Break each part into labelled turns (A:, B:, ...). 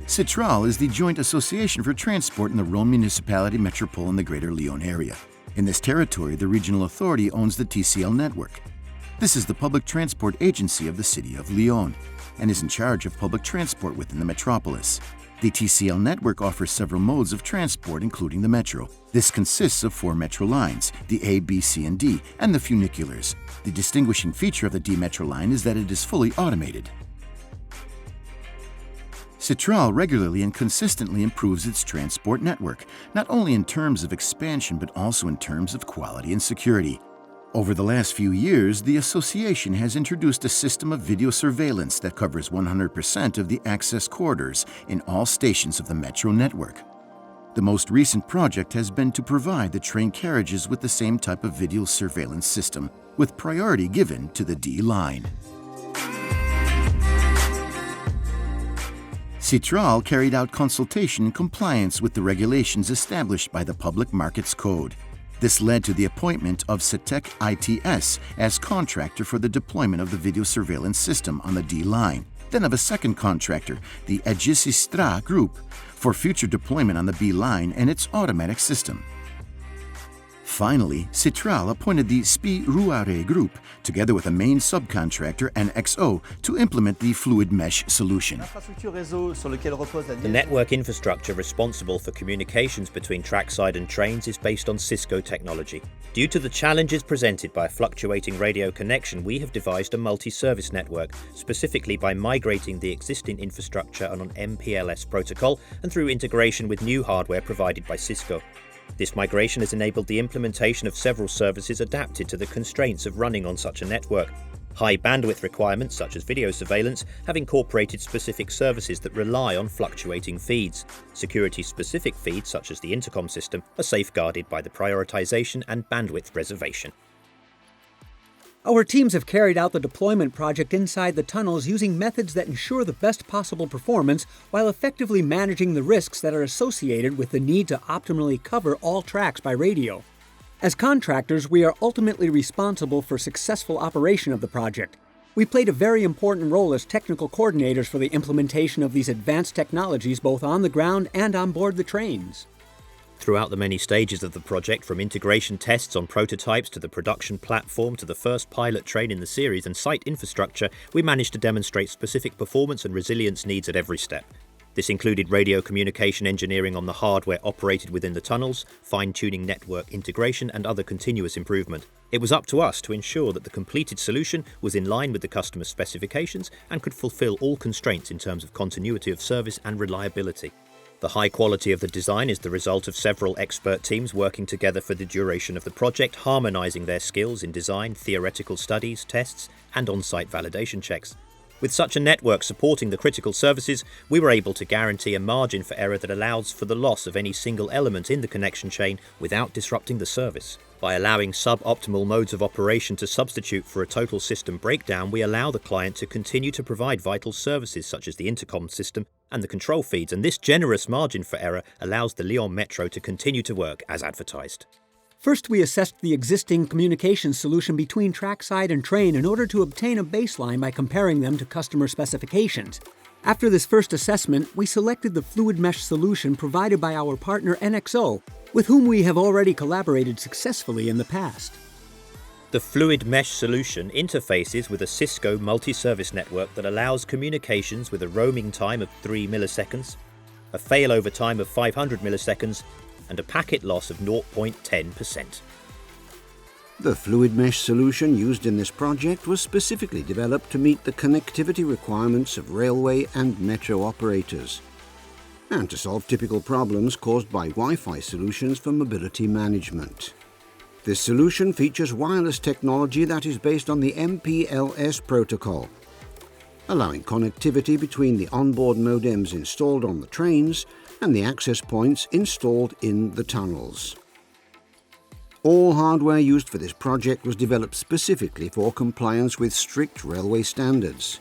A: SYTRAL is the joint association for transport in the Rhône municipality metropole in the greater Lyon area. In this territory, the regional authority owns the TCL network. This is the public transport agency of the city of Lyon and is in charge of public transport within the metropolis. The TCL network offers several modes of transport, including the metro. This consists of 4 metro lines, the A, B, C, and D, and the funiculars. The distinguishing feature of the D metro line is that it is fully automated. SYTRAL regularly and consistently improves its transport network, not only in terms of expansion but also in terms of quality and security. Over the last few years, the association has introduced a system of video surveillance that covers 100% of the access corridors in all stations of the metro network. The most recent project has been to provide the train carriages with the same type of video surveillance system, with priority given to the D line. SYTRAL carried out consultation in compliance with the regulations established by the Public Markets Code. This led to the appointment of SETEC ITS as contractor for the deployment of the video surveillance system on the D line, then of a second contractor, the SYTRAL Group, for future deployment on the B line and its automatic system. Finally, SYTRAL appointed the SYTRAL Group, together with a main subcontractor and XO, to implement the Fluidmesh solution.
B: The network infrastructure responsible for communications between trackside and trains is based on Cisco technology. Due to the challenges presented by a fluctuating radio connection, we have devised a multi-service network, specifically by migrating the existing infrastructure on an MPLS protocol and through integration with new hardware provided by Cisco. This migration has enabled the implementation of several services adapted to the constraints of running on such a network. High bandwidth requirements, such as video surveillance, have incorporated specific services that rely on fluctuating feeds. Security-specific feeds, such as the intercom system, are safeguarded by the prioritization and bandwidth reservation.
C: Our teams have carried out the deployment project inside the tunnels using methods that ensure the best possible performance while effectively managing the risks that are associated with the need to optimally cover all tracks by radio. As contractors, we are ultimately responsible for successful operation of the project. We played a very important role as technical coordinators for the implementation of these advanced technologies both on the ground and on board the trains.
B: Throughout the many stages of the project, from integration tests on prototypes to the production platform to the first pilot train in the series and site infrastructure, we managed to demonstrate specific performance and resilience needs at every step. This included radio communication engineering on the hardware operated within the tunnels, fine-tuning network integration and other continuous improvement. It was up to us to ensure that the completed solution was in line with the customer's specifications and could fulfill all constraints in terms of continuity of service and reliability. The high quality of the design is the result of several expert teams working together for the duration of the project, harmonizing their skills in design, theoretical studies, tests, and on-site validation checks. With such a network supporting the critical services, we were able to guarantee a margin for error that allows for the loss of any single element in the connection chain without disrupting the service. By allowing suboptimal modes of operation to substitute for a total system breakdown, we allow the client to continue to provide vital services such as the intercom system and the control feeds, and this generous margin for error allows the Lyon Metro to continue to work as advertised.
C: First, we assessed the existing communications solution between trackside and train in order to obtain a baseline by comparing them to customer specifications. After this first assessment, we selected the Fluidmesh solution provided by our partner NXO, with whom we have already collaborated successfully in the past.
B: The Fluidmesh solution interfaces with a Cisco multi-service network that allows communications with a roaming time of 3 milliseconds, a failover time of 500 milliseconds, and a packet loss of 0.10%.
D: The Fluidmesh solution used in this project was specifically developed to meet the connectivity requirements of railway and metro operators, and to solve typical problems caused by Wi-Fi solutions for mobility management. This solution features wireless technology that is based on the MPLS protocol, allowing connectivity between the onboard modems installed on the trains and the access points installed in the tunnels. All hardware used for this project was developed specifically for compliance with strict railway standards,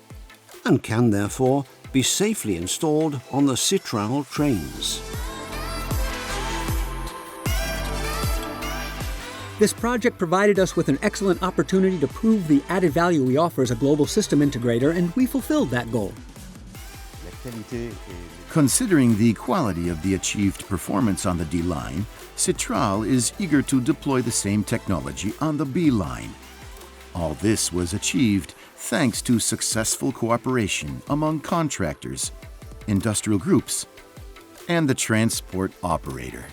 D: and can therefore be safely installed on the SYTRAL trains.
C: This project provided us with an excellent opportunity to prove the added value we offer as a global system integrator, and we fulfilled that goal.
A: Considering the quality of the achieved performance on the D line, SYTRAL is eager to deploy the same technology on the B line. All this was achieved thanks to successful cooperation among contractors, industrial groups, and the transport operator.